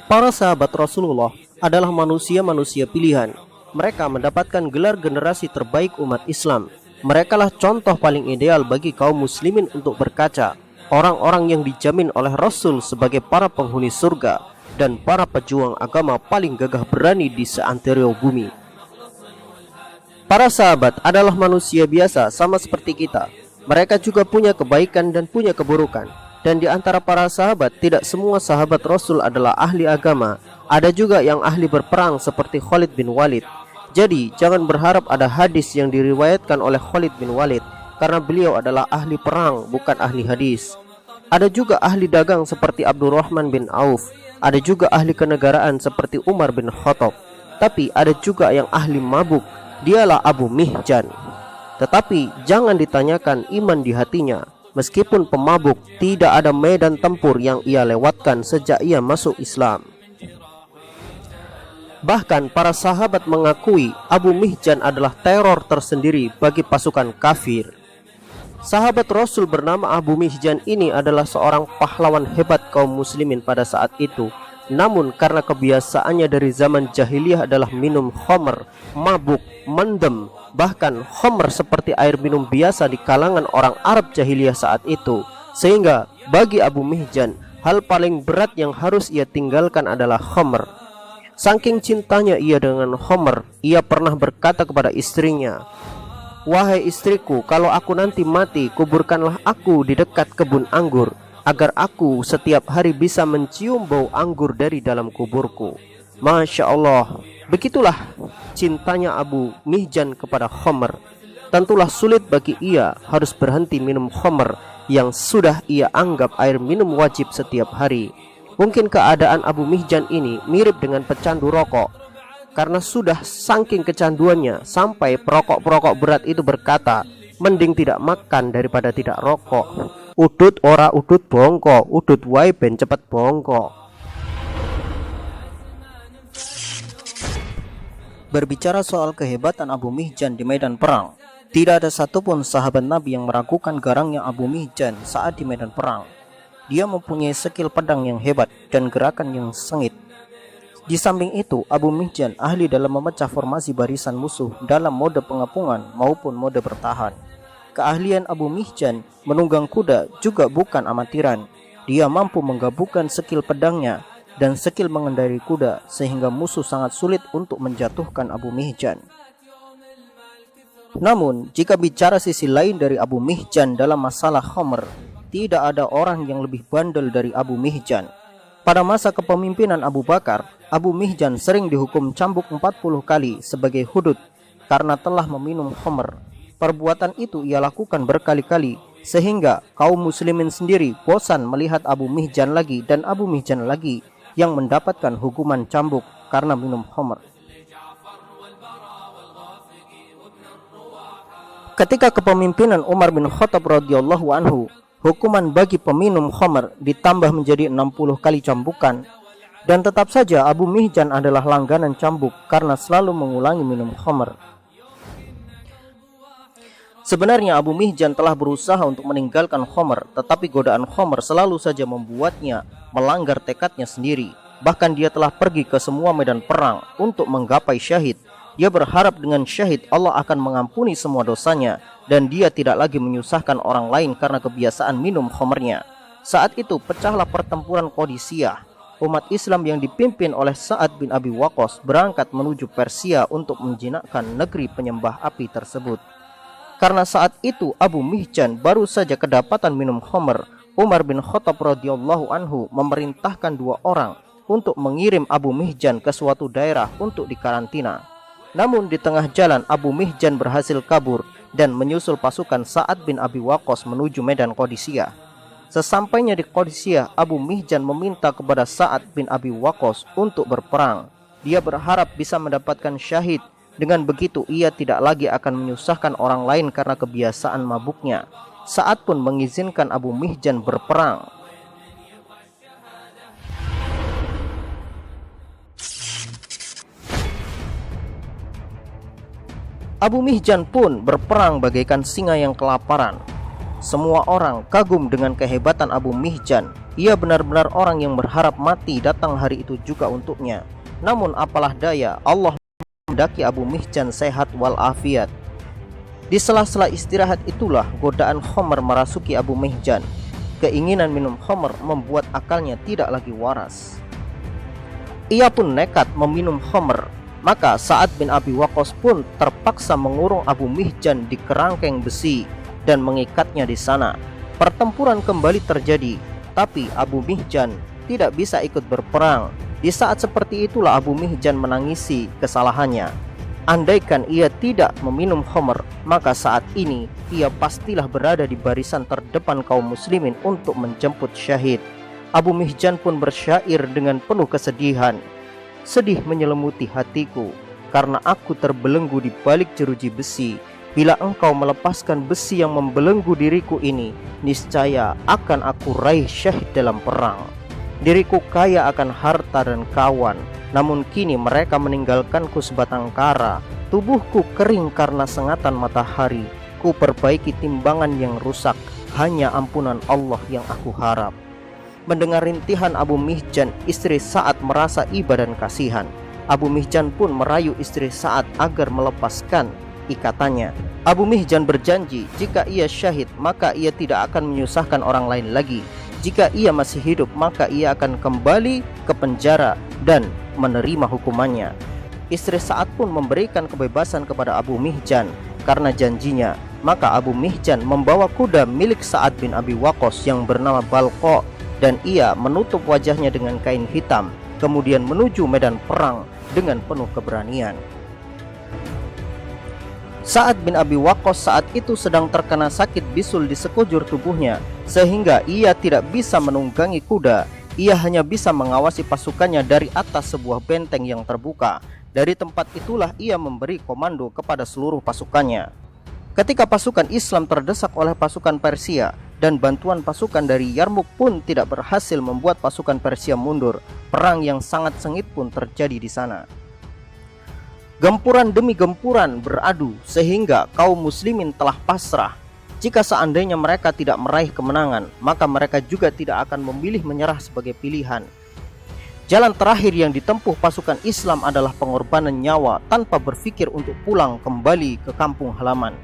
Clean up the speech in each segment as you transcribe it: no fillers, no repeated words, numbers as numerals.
Para sahabat Rasulullah adalah manusia-manusia pilihan. Mereka mendapatkan gelar generasi terbaik umat Islam. Merekalah contoh paling ideal bagi kaum muslimin untuk berkaca. Orang-orang yang dijamin oleh Rasul sebagai para penghuni surga dan para pejuang agama paling gagah berani di seantero bumi. Para sahabat adalah manusia biasa sama seperti kita. Mereka juga punya kebaikan dan punya keburukan. Dan di antara para sahabat, tidak semua sahabat Rasul adalah ahli agama. Ada juga yang ahli berperang seperti Khalid bin Walid. Jadi, jangan berharap ada hadis yang diriwayatkan oleh Khalid bin Walid, karena beliau adalah ahli perang, bukan ahli hadis. Ada juga ahli dagang seperti Abdurrahman bin Auf. Ada juga ahli kenegaraan seperti Umar bin Khattab. Tapi ada juga yang ahli mabuk, dialah Abu Mihjan. Tetapi jangan ditanyakan iman di hatinya. Meskipun pemabuk, tidak ada medan tempur yang ia lewatkan sejak ia masuk Islam. Bahkan para sahabat mengakui Abu Mihjan adalah teror tersendiri bagi pasukan kafir. Sahabat Rasul bernama Abu Mihjan ini adalah seorang pahlawan hebat kaum muslimin pada saat itu. Namun karena kebiasaannya dari zaman jahiliyah adalah minum khamr, mabuk, mendem, bahkan khamr seperti air minum biasa di kalangan orang Arab jahiliyah saat itu, sehingga bagi Abu Mihjan hal paling berat yang harus ia tinggalkan adalah khamr. Saking cintanya ia dengan khamr, ia pernah berkata kepada istrinya, "Wahai istriku, kalau aku nanti mati, kuburkanlah aku di dekat kebun anggur, agar aku setiap hari bisa mencium bau anggur dari dalam kuburku." Masya Allah, begitulah cintanya Abu Mihjan kepada khamr. Tentulah sulit bagi ia harus berhenti minum khamr yang sudah ia anggap air minum wajib setiap hari. Mungkin keadaan Abu Mihjan ini mirip dengan pecandu rokok, karena sudah saking kecanduannya sampai perokok-perokok berat itu berkata, "Mending tidak makan daripada tidak rokok. Udut ora udut bongko, udut wae ben cepet bongko." Berbicara soal kehebatan Abu Mihjan di medan perang, tidak ada satupun sahabat Nabi yang meragukan garangnya Abu Mihjan saat di medan perang. Dia mempunyai skill pedang yang hebat dan gerakan yang sengit. Di samping itu, Abu Mihjan ahli dalam memecah formasi barisan musuh dalam mode pengepungan maupun mode bertahan. Keahlian Abu Mihjan menunggang kuda juga bukan amatiran. Dia mampu menggabungkan skill pedangnya dan skill mengendarai kuda sehingga musuh sangat sulit untuk menjatuhkan Abu Mihjan. Namun, jika bicara sisi lain dari Abu Mihjan dalam masalah khamr, tidak ada orang yang lebih bandel dari Abu Mihjan. Pada masa kepemimpinan Abu Bakar, Abu Mihjan sering dihukum cambuk 40 kali sebagai hudud karena telah meminum khamr. Perbuatan itu ia lakukan berkali-kali sehingga kaum muslimin sendiri bosan melihat Abu Mihjan lagi dan Abu Mihjan lagi yang mendapatkan hukuman cambuk karena minum khamr. Ketika kepemimpinan Umar bin Khattab radhiyallahu anhu, hukuman bagi peminum khamr ditambah menjadi 60 kali cambukan. Dan tetap saja Abu Mihjan adalah langganan cambuk karena selalu mengulangi minum khamr. Sebenarnya Abu Mihjan telah berusaha untuk meninggalkan khamr, tetapi godaan khamr selalu saja membuatnya melanggar tekadnya sendiri. Bahkan dia telah pergi ke semua medan perang untuk menggapai syahid. Dia berharap dengan syahid Allah akan mengampuni semua dosanya dan dia tidak lagi menyusahkan orang lain karena kebiasaan minum khamrnya. Saat itu pecahlah pertempuran Qadisiyah. Umat Islam yang dipimpin oleh Sa'ad bin Abi Waqqas berangkat menuju Persia untuk menjinakkan negeri penyembah api tersebut. Karena saat itu Abu Mihjan baru saja kedapatan minum khamr, Umar bin Khattab radhiyallahu anhu memerintahkan 2 orang untuk mengirim Abu Mihjan ke suatu daerah untuk dikarantina. Namun di tengah jalan Abu Mihjan berhasil kabur dan menyusul pasukan Sa'ad bin Abi Waqqas menuju medan Qadisiyah. Sesampainya di Qadisiyah, Abu Mihjan meminta kepada Sa'ad bin Abi Waqqas untuk berperang. Dia berharap bisa mendapatkan syahid. Dengan begitu ia tidak lagi akan menyusahkan orang lain karena kebiasaan mabuknya. Sa'ad pun mengizinkan Abu Mihjan berperang. Abu Mihjan pun berperang bagaikan singa yang kelaparan. Semua orang kagum dengan kehebatan Abu Mihjan. Ia benar-benar orang yang berharap mati datang hari itu juga untuknya. Namun apalah daya, Allah mendaki Abu Mihjan sehat walafiat. Di sela-sela istirahat itulah godaan khamr merasuki Abu Mihjan. Keinginan minum khamr membuat akalnya tidak lagi waras. Ia pun nekat meminum khamr. Maka Sa'ad bin Abi Waqqas pun terpaksa mengurung Abu Mihjan di kerangkeng besi dan mengikatnya di sana. Pertempuran kembali terjadi, tapi Abu Mihjan tidak bisa ikut berperang. Di saat seperti itulah Abu Mihjan menangisi kesalahannya. Andaikan ia tidak meminum khamr, maka saat ini ia pastilah berada di barisan terdepan kaum muslimin untuk menjemput syahid. Abu Mihjan pun bersyair dengan penuh kesedihan. Sedih menyelimuti hatiku, karena aku terbelenggu di balik jeruji besi. Bila engkau melepaskan besi yang membelenggu diriku ini, niscaya akan aku raih syahid dalam perang. Diriku kaya akan harta dan kawan, namun kini mereka meninggalkanku sebatang kara. Tubuhku kering karena sengatan matahari. Ku perbaiki timbangan yang rusak, hanya ampunan Allah yang aku harap. Mendengar rintihan Abu Mihjan, istri Sa'ad merasa iba dan kasihan. Abu Mihjan pun merayu istri Sa'ad agar melepaskan ikatannya. Abu Mihjan berjanji jika ia syahid maka ia tidak akan menyusahkan orang lain lagi. Jika ia masih hidup maka ia akan kembali ke penjara dan menerima hukumannya. Istri Sa'ad pun memberikan kebebasan kepada Abu Mihjan karena janjinya. Maka Abu Mihjan membawa kuda milik Sa'ad bin Abi Waqqas yang bernama Balqa, dan ia menutup wajahnya dengan kain hitam, kemudian menuju medan perang dengan penuh keberanian. Sa'ad bin Abi Waqqas saat itu sedang terkena sakit bisul di sekujur tubuhnya, sehingga ia tidak bisa menunggangi kuda. Ia hanya bisa mengawasi pasukannya dari atas sebuah benteng yang terbuka. Dari tempat itulah ia memberi komando kepada seluruh pasukannya. Ketika pasukan Islam terdesak oleh pasukan Persia, dan bantuan pasukan dari Yarmuk pun tidak berhasil membuat pasukan Persia mundur, perang yang sangat sengit pun terjadi di sana. Gempuran demi gempuran beradu sehingga kaum muslimin telah pasrah. Jika seandainya mereka tidak meraih kemenangan, maka mereka juga tidak akan memilih menyerah sebagai pilihan. Jalan terakhir yang ditempuh pasukan Islam adalah pengorbanan nyawa tanpa berpikir untuk pulang kembali ke kampung halaman.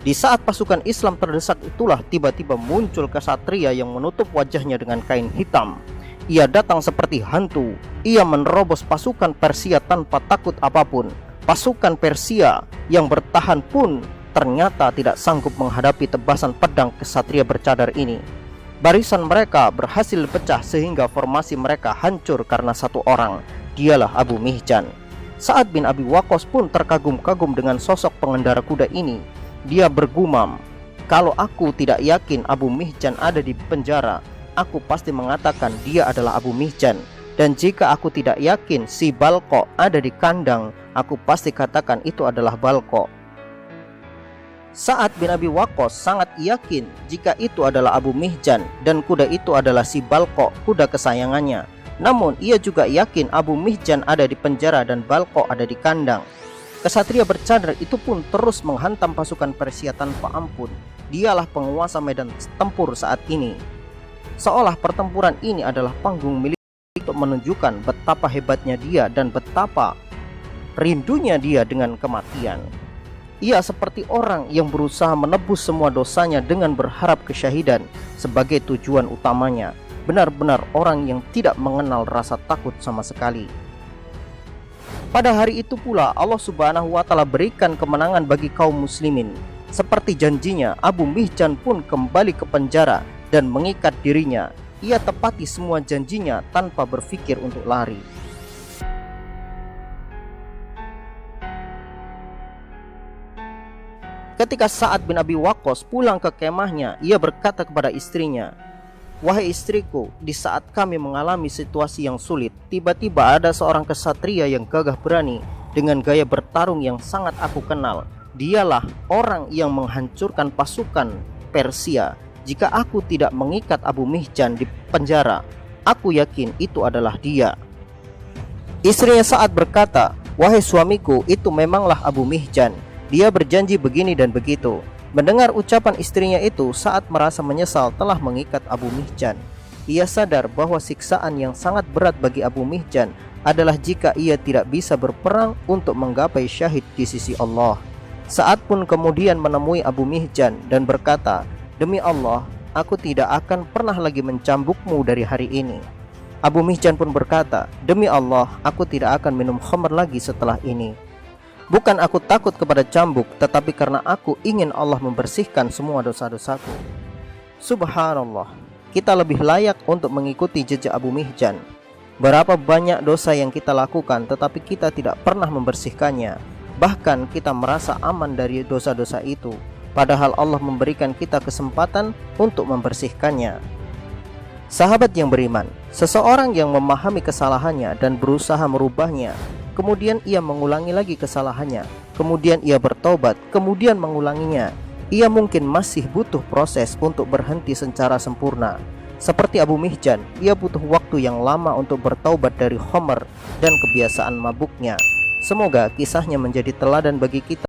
Di saat pasukan Islam terdesak itulah tiba-tiba muncul kesatria yang menutup wajahnya dengan kain hitam. Ia datang seperti hantu. Ia menerobos pasukan Persia tanpa takut apapun. Pasukan Persia yang bertahan pun ternyata tidak sanggup menghadapi tebasan pedang kesatria bercadar ini. Barisan mereka berhasil pecah sehingga formasi mereka hancur karena satu orang. Dialah Abu Mihjan. Sa'ad bin Abi Waqqas pun terkagum-kagum dengan sosok pengendara kuda ini. Dia bergumam, kalau aku tidak yakin Abu Mihjan ada di penjara, aku pasti mengatakan dia adalah Abu Mihjan. Dan jika aku tidak yakin si Balqa ada di kandang, aku pasti katakan itu adalah Balqa. Sa'ad bin Abi Waqqas sangat yakin jika itu adalah Abu Mihjan dan kuda itu adalah si Balqa, kuda kesayangannya. Namun ia juga yakin Abu Mihjan ada di penjara dan Balqa ada di kandang. Kesatria bercadar itu pun terus menghantam pasukan Persia tanpa ampun. Dialah penguasa medan tempur saat ini. Seolah pertempuran ini adalah panggung milik untuk menunjukkan betapa hebatnya dia dan betapa rindunya dia dengan kematian. Ia seperti orang yang berusaha menebus semua dosanya dengan berharap kesyahidan sebagai tujuan utamanya. Benar-benar orang yang tidak mengenal rasa takut sama sekali. Pada hari itu pula Allah Subhanahu wa Ta'ala berikan kemenangan bagi kaum muslimin. Seperti janjinya, Abu Mihjan pun kembali ke penjara dan mengikat dirinya. Ia tepati semua janjinya tanpa berpikir untuk lari. Ketika Sa'ad bin Abi Waqqas pulang ke kemahnya, ia berkata kepada istrinya, "Wahai istriku, di saat kami mengalami situasi yang sulit, tiba-tiba ada seorang kesatria yang gagah berani dengan gaya bertarung yang sangat aku kenal. Dialah orang yang menghancurkan pasukan Persia. Jika aku tidak mengikat Abu Mihjan di penjara, aku yakin itu adalah dia." Istrinya Sa'ad berkata, "Wahai suamiku, itu memanglah Abu Mihjan. Dia berjanji begini dan begitu." Mendengar ucapan istrinya itu, Sa'ad merasa menyesal telah mengikat Abu Mihjan. Ia sadar bahwa siksaan yang sangat berat bagi Abu Mihjan adalah jika ia tidak bisa berperang untuk menggapai syahid di sisi Allah. Sa'ad pun kemudian menemui Abu Mihjan dan berkata, "Demi Allah, aku tidak akan pernah lagi mencambukmu dari hari ini." Abu Mihjan pun berkata, "Demi Allah, aku tidak akan minum khamr lagi setelah ini. Bukan aku takut kepada cambuk, tetapi karena aku ingin Allah membersihkan semua dosa-dosaku." Subhanallah, kita lebih layak untuk mengikuti jejak Abu Mihjan. Berapa banyak dosa yang kita lakukan tetapi kita tidak pernah membersihkannya. Bahkan kita merasa aman dari dosa-dosa itu, padahal Allah memberikan kita kesempatan untuk membersihkannya. Sahabat yang beriman, seseorang yang memahami kesalahannya dan berusaha merubahnya, kemudian ia mengulangi lagi kesalahannya, kemudian ia bertobat, kemudian mengulanginya, ia mungkin masih butuh proses untuk berhenti secara sempurna. Seperti Abu Mihjan, ia butuh waktu yang lama untuk bertaubat dari khamr dan kebiasaan mabuknya. Semoga kisahnya menjadi teladan bagi kita